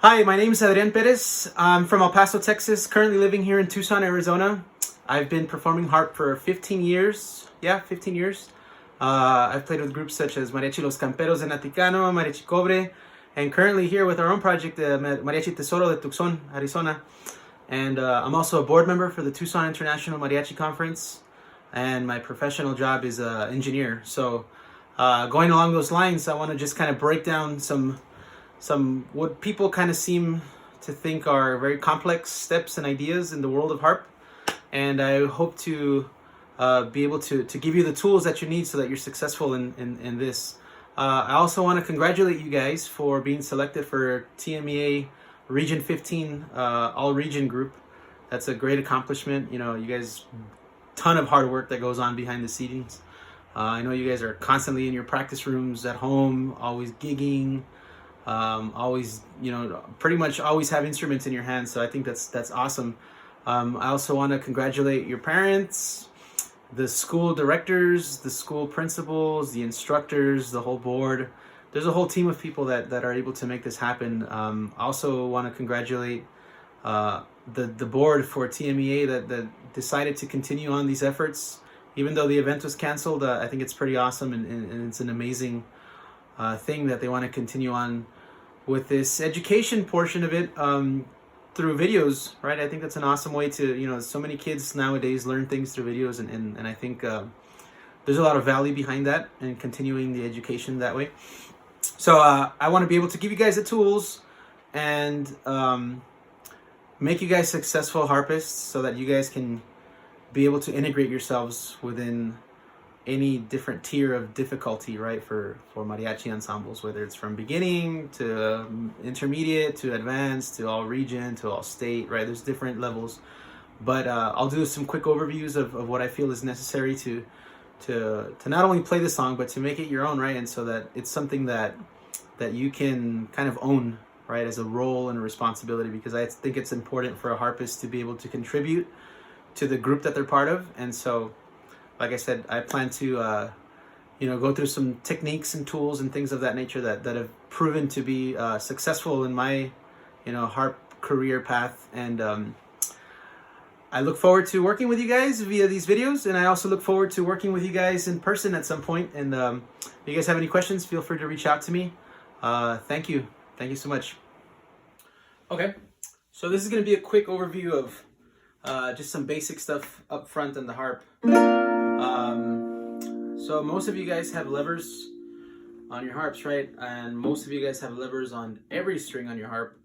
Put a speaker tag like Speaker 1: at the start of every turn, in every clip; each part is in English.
Speaker 1: Hi, my name is Adrian Perez. I'm from El Paso, Texas, currently living here in Tucson, Arizona. I've been performing harp for 15 years. Yeah, 15 years. I've played with groups such as Mariachi Los Camperos de Naticano, Mariachi Cobre, and currently here with our own project, Mariachi Tesoro de Tucson, Arizona. And I'm also a board member for the Tucson International Mariachi Conference, and my professional job is engineer. So going along those lines, I want to just kind of break down some what people kind of seem to think are very complex steps and ideas in the world of harp, and I hope to be able to give you the tools that you need so that you're successful in this. I also want to congratulate you guys for being selected for TMEA Region 15 all region group. That's a great accomplishment. You know, you guys, ton of hard work that goes on behind the scenes. I know you guys are constantly in your practice rooms at home, always gigging, always, you know, pretty much always have instruments in your hands. So I think that's awesome. I also want to congratulate your parents, the school directors, the school principals, the instructors, the whole board. There's a whole team of people that are able to make this happen. I also want to congratulate the board for TMEA that decided to continue on these efforts. Even though the event was canceled, I think it's pretty awesome, and it's an amazing thing that they want to continue on with this education portion of it through videos, right? I think that's an awesome way to, you know, so many kids nowadays learn things through videos, and I think there's a lot of value behind that and continuing the education that way. So I want to be able to give you guys the tools and make you guys successful harpists so that you guys can be able to integrate yourselves within any different tier of difficulty, right, for mariachi ensembles, whether it's from beginning to intermediate to advanced to all region to all state, right? There's different levels, but I'll do some quick overviews of what I feel is necessary to not only play the song but to make it your own, right? And so that it's something that you can kind of own, right, as a role and a responsibility, because I think it's important for a harpist to be able to contribute to the group that they're part of. And so, like I said, I plan to, go through some techniques and tools and things of that nature that have proven to be successful in my, harp career path. And I look forward to working with you guys via these videos, and I also look forward to working with you guys in person at some point. And if you guys have any questions, feel free to reach out to me. Thank you. Thank you so much. Okay, so this is going to be a quick overview of just some basic stuff up front on the harp. So most of you guys have levers on your harps, right? And most of you guys have levers on every string on your harp.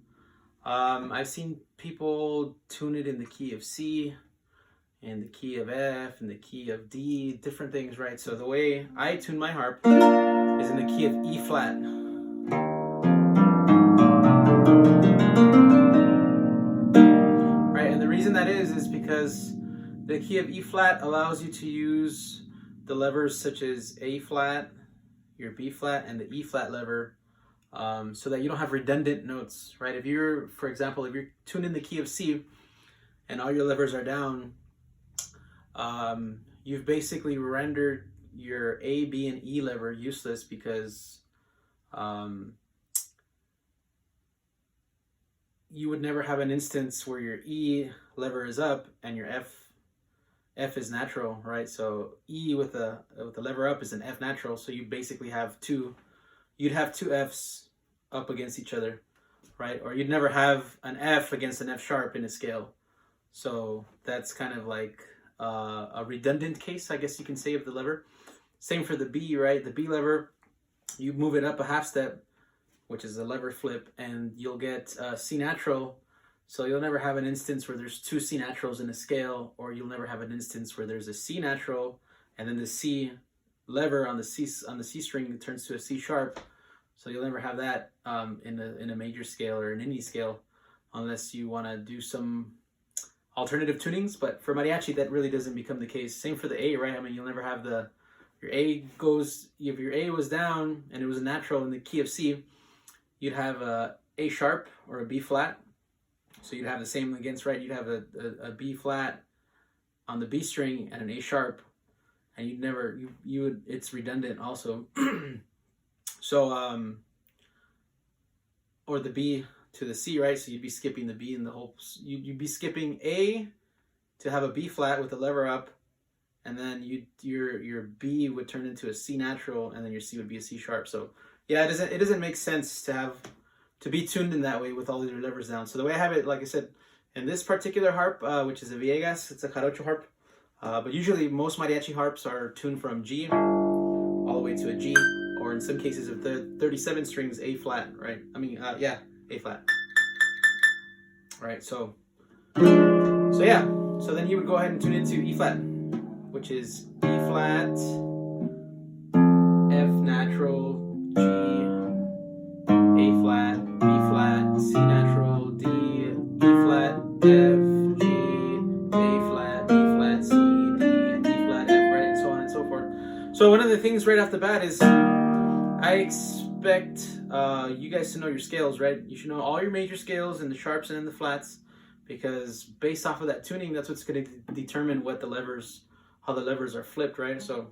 Speaker 1: I've seen people tune it in the key of C, in the key of F, in the key of D, different things, right? So the way I tune my harp is in the key of E flat. Right, and the reason that is because the key of E flat allows you to use the levers such as A flat, your B flat, and the E flat lever, so that you don't have redundant notes, right? If you're, for example, if you're tuned in the key of C and all your levers are down, you've basically rendered your A, B, and E lever useless, because you would never have an instance where your E lever is up and your F is natural, right? So E with the lever up is an F natural, so you basically have you'd have two Fs up against each other, right? Or you'd never have an F against an F sharp in a scale. So that's kind of like a redundant case, I guess you can say, of the lever. Same for the B, right? The B lever, you move it up a half step, which is a lever flip, and you'll get C natural. So you'll never have an instance where there's two C naturals in a scale, or you'll never have an instance where there's a C natural and then the C lever on the C string turns to a C sharp. So you'll never have that in a major scale or in any scale, unless you want to do some alternative tunings. But for mariachi, that really doesn't become the case. Same for the A, right? I mean, you'll never have your A goes, if your A was down and it was a natural in the key of C, you'd have a A sharp or a B flat. So you'd have the same against, right? You'd have a B flat on the B string and an A sharp, and you'd never, you would, it's redundant also. So, or the B to the C, right? So you'd be skipping the B and the whole. You'd be skipping A to have a B flat with the lever up, and then your B would turn into a C natural, and then your C would be a C sharp. So yeah, it doesn't make sense to be tuned in that way with all of your levers down. So the way I have it, like I said, in this particular harp, which is a Villegas, it's a Jarocho harp. But usually most mariachi harps are tuned from G all the way to a G, or in some cases if they're 37 strings, A flat, right? I mean, yeah, A flat. Right, so yeah. So then you would go ahead and tune into E flat, which is E flat, F natural, G, A flat, B flat, C natural, D, E flat, F, G, A flat, B flat, C, D, E flat, F, right, and so on and so forth. So one of the things right off the bat is I expect you guys to know your scales, right? You should know all your major scales and the sharps and the flats, because based off of that tuning, that's what's going to determine how the levers are flipped, right? So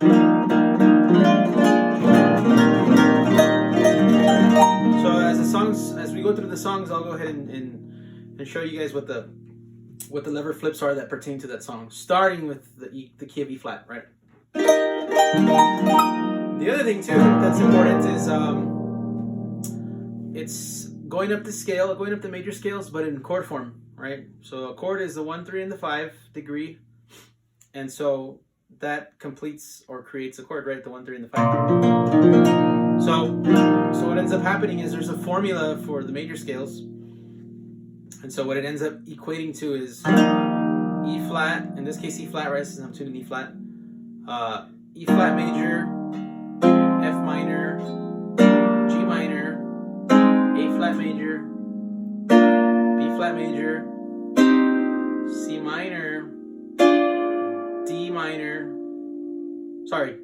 Speaker 1: as we go through the songs, I'll go ahead and show you guys what the lever flips are that pertain to that song, starting with the key of E flat, right? The other thing too that's important is it's going up the scale, going up the major scales, but in chord form, right? So a chord is the 1, 3, and the 5 degree, and so that completes or creates a chord, right? The 1, 3, and the 5. So what ends up happening is there's a formula for the major scales, and so what it ends up equating to is E flat, in this case E flat, right? Since I'm tuning E flat, E flat major, F minor, G minor, A flat major, B flat major, C minor, D minor, sorry,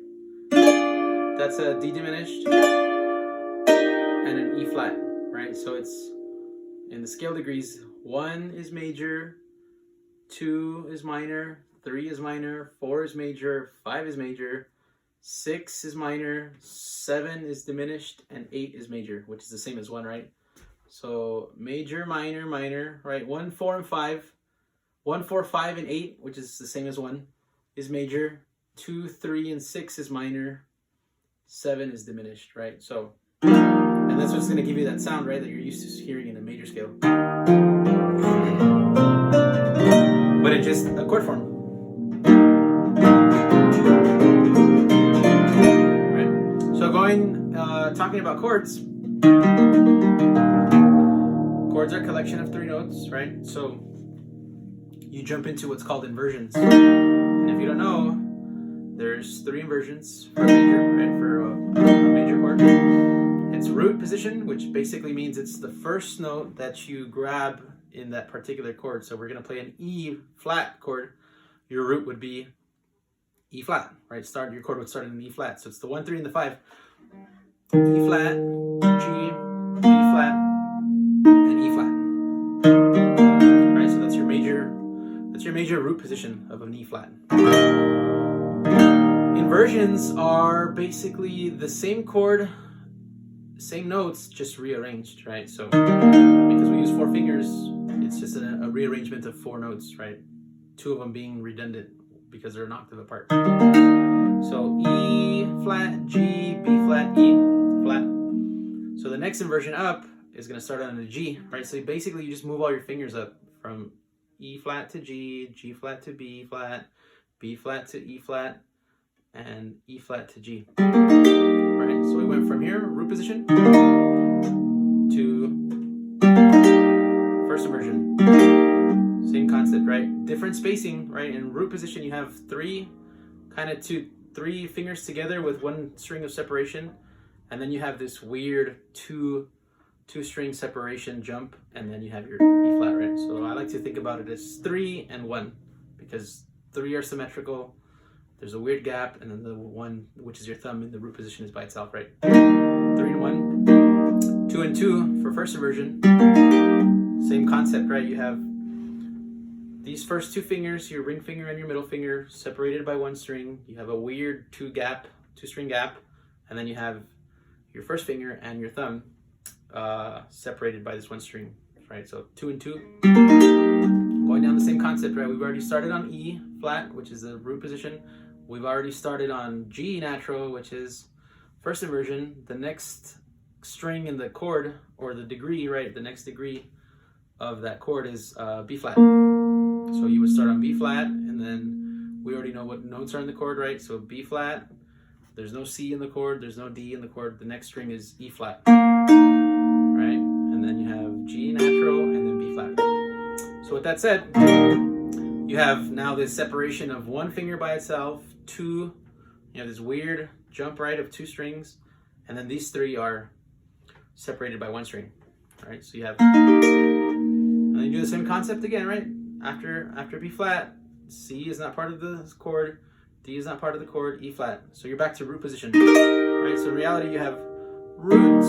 Speaker 1: that's a D diminished, and an E flat, right? So it's in the scale degrees, 1 is major, 2 is minor, 3 is minor, 4 is major, 5 is major, 6 is minor, 7 is diminished, and 8 is major, which is the same as 1, right? So major, minor, minor, right? 1, 4, and 5. 1, 4, 5, and 8, which is the same as 1, is major. 2, 3, and 6 is minor. 7 is diminished, right? So, and that's what's going to give you that sound, right, that you're used to hearing in a major scale. But in just a chord form. Right? So talking about chords. Chords are a collection of 3 notes, right? So you jump into what's called inversions. And if you don't know, there's 3 inversions for a major, right? For a major chord. It's root position, which basically means it's the first note that you grab in that particular chord. So we're going to play an E flat chord. Your root would be E flat, right? Your chord would start in an E flat. So it's the 1, 3, and the 5. E flat, G, B flat, and E flat. Right? So that's your major root position of an E flat. Inversions are basically the same chord, same notes, just rearranged, right? So because we use 4 fingers, it's just a rearrangement of 4 notes, right? 2 of them being redundant because they're an octave apart. So E flat, G, B flat, E flat. So the next inversion up is going to start on a G, right? So basically you just move all your fingers up from E flat to G, G flat to B flat to E flat, and E flat to G. Right? So we went from here, root position, to first inversion. Same concept, right? Different spacing, right? In root position, you have 3 fingers together with 1 string of separation, and then you have this weird two string separation jump, and then you have your E flat, right? So I like to think about it as 3 and 1, because 3 are symmetrical. There's a weird gap, and then the 1, which is your thumb in the root position, is by itself, right? 3 and 1. 2 and 2 for first inversion. Same concept, right? You have these first 2 fingers, your ring finger and your middle finger, separated by 1 string. You have a weird 2 string gap, and then you have your first finger and your thumb separated by this 1 string right? So 2 and 2. Going down the same concept, right? We've already started on E flat, which is the root position. We've already started on G natural, which is first inversion. The next string in the chord, or the degree, right? The next degree of that chord is B flat. So you would start on B flat, and then we already know what notes are in the chord, right? So B flat, there's no C in the chord, there's no D in the chord. The next string is E flat, right? And then you have G natural, and then B flat. So with that said, you have now this separation of one finger by itself, two, you have this weird jump, right, of 2 strings, and then these 3 are separated by 1 string, right? So you have, and then you do the same concept again, right? After B flat, C is not part of the chord, D is not part of the chord, E flat. So you're back to root position, right? So in reality, you have root,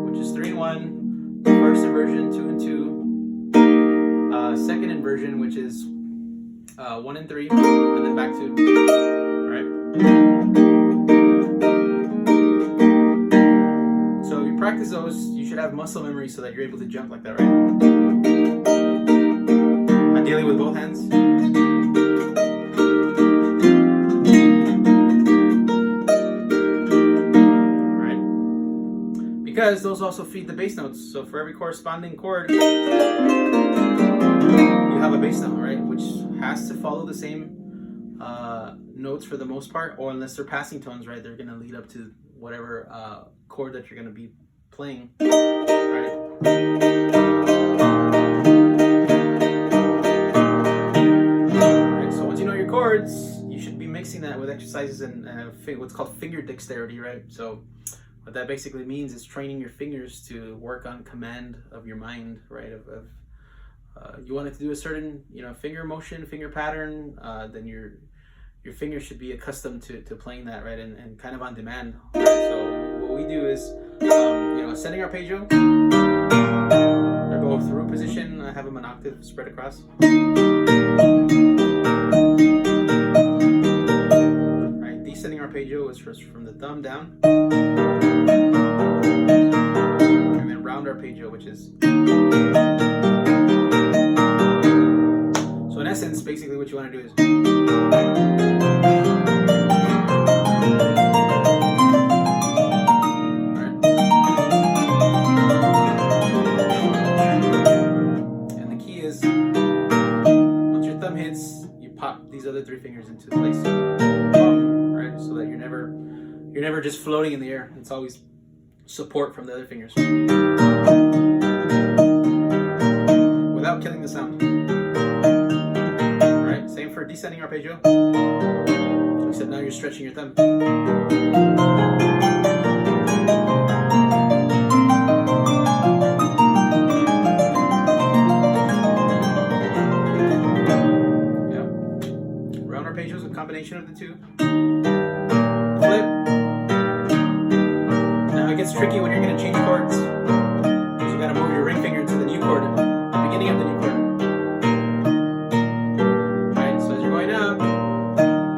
Speaker 1: which is 3 and 1, first inversion, 2 and 2, second inversion, which is 1 and 3, and then back to, right? So if you practice those, you should have muscle memory so that you're able to jump like that, right? Ideally with both hands. Right? Because those also feed the bass notes. So for every corresponding chord, you have a bass note, right? Which has to follow the same notes for the most part, or unless they're passing tones, right? They're going to lead up to whatever chord that you're going to be playing, right? So once you know your chords, you should be mixing that with exercises and what's called finger dexterity, right? So what that basically means is training your fingers to work on command of your mind, right? You want it to do a certain, finger motion, finger pattern, then your fingers should be accustomed to playing that, right? And kind of on demand. Right? So what we do is, ascending arpeggio. They're both root position. I have them an octave spread across. Right, descending arpeggio is first from the thumb down, and then round arpeggio, which is. So in essence, basically what you want to do is. These other 3 fingers into place, right? So that you're never just floating in the air. It's always support from the other fingers without killing the sound. Right? Same for descending arpeggio, except now you're stretching your thumb. Combination of the 2. Flip. Now it gets tricky when you're going to change chords, because you got to move your ring finger to the new chord, the beginning of the new chord. Right. So as you're going up,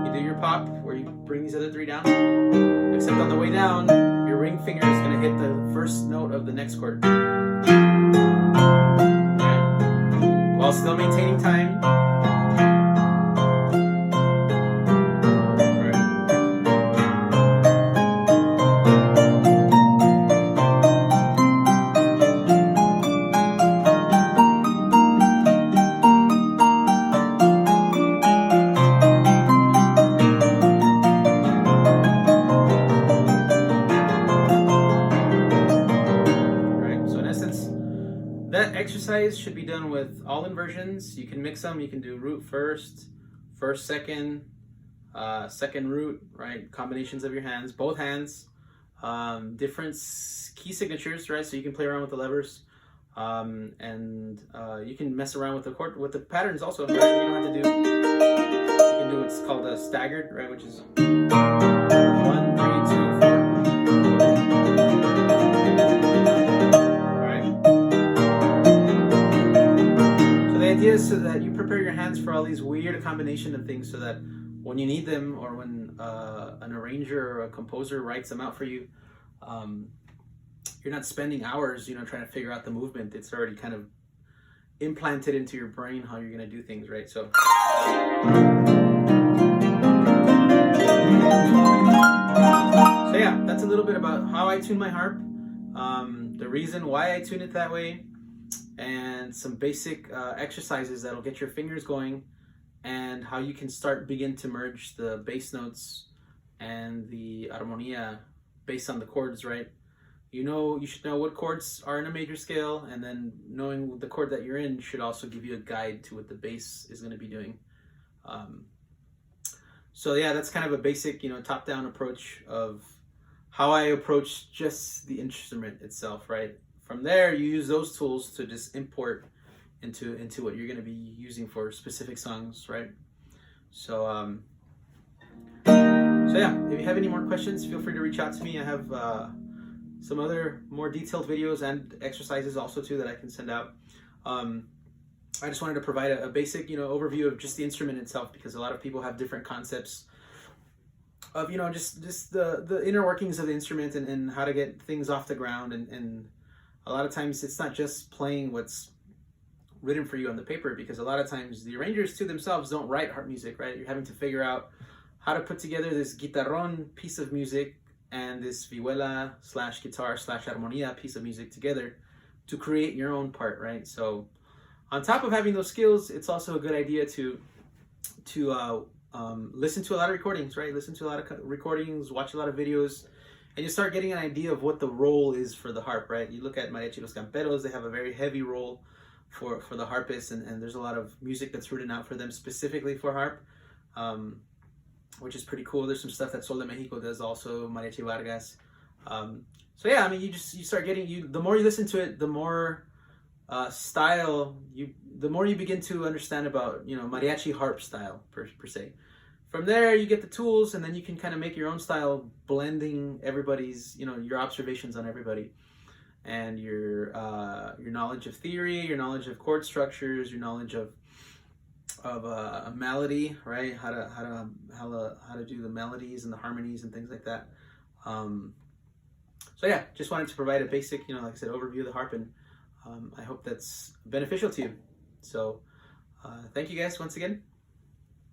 Speaker 1: you do your pop where you bring these other 3 down. Except on the way down, your ring finger is going to hit the first note of the next chord. Right. While still maintaining time. That exercise should be done with all inversions. You can mix them. You can do root first, second, second root, right? Combinations of your hands, both hands, different key signatures, right? So you can play around with the levers, and you can mess around with the patterns also, right? You don't have to do. You can do what's called a staggered, right? Which is 1, 3, 2, 4. The idea is so that you prepare your hands for all these weird combination of things, so that when you need them, or when an arranger or a composer writes them out for you, you're not spending hours, trying to figure out the movement. It's already kind of implanted into your brain how you're gonna do things, right? So yeah, that's a little bit about how I tune my harp, the reason why I tune it that way, and some basic exercises that'll get your fingers going, and how you can begin to merge the bass notes and the armonía based on the chords, right? You should know what chords are in a major scale, and then knowing the chord that you're in should also give you a guide to what the bass is going to be doing. So yeah, that's kind of a basic, top-down approach of how I approach just the instrument itself, right? From there, you use those tools to just import into what you're going to be using for specific songs, right? So yeah, if you have any more questions, feel free to reach out to me. I have some other more detailed videos and exercises also too that I can send out. I just wanted to provide a basic, overview of just the instrument itself, because a lot of people have different concepts of, just the inner workings of the instrument and how to get things off the ground. And a lot of times it's not just playing what's written for you on the paper, because a lot of times the arrangers too themselves don't write harp music, right? You're having to figure out how to put together this guitarrón piece of music and this vihuela / guitar / armonía piece of music together to create your own part, right? So on top of having those skills, it's also a good idea to listen to a lot of recordings, right? Listen to a lot of recordings, watch a lot of videos, and you start getting an idea of what the role is for the harp, right? You look at Mariachi Los Camperos, they have a very heavy role for the harpist, and there's a lot of music that's written out for them specifically for harp, which is pretty cool. There's some stuff that Sol de Mexico does also, Mariachi Vargas. So yeah, I mean, you start getting, the more you listen to it, the more the more you begin to understand about, mariachi harp style per se. From there, you get the tools, and then you can kind of make your own style, blending everybody's, your observations on everybody, and your knowledge of theory, your knowledge of chord structures, your knowledge of a melody, right? How to do the melodies and the harmonies and things like that. So yeah, just wanted to provide a basic, like I said, overview of the harp, and I hope that's beneficial to you. So thank you guys once again.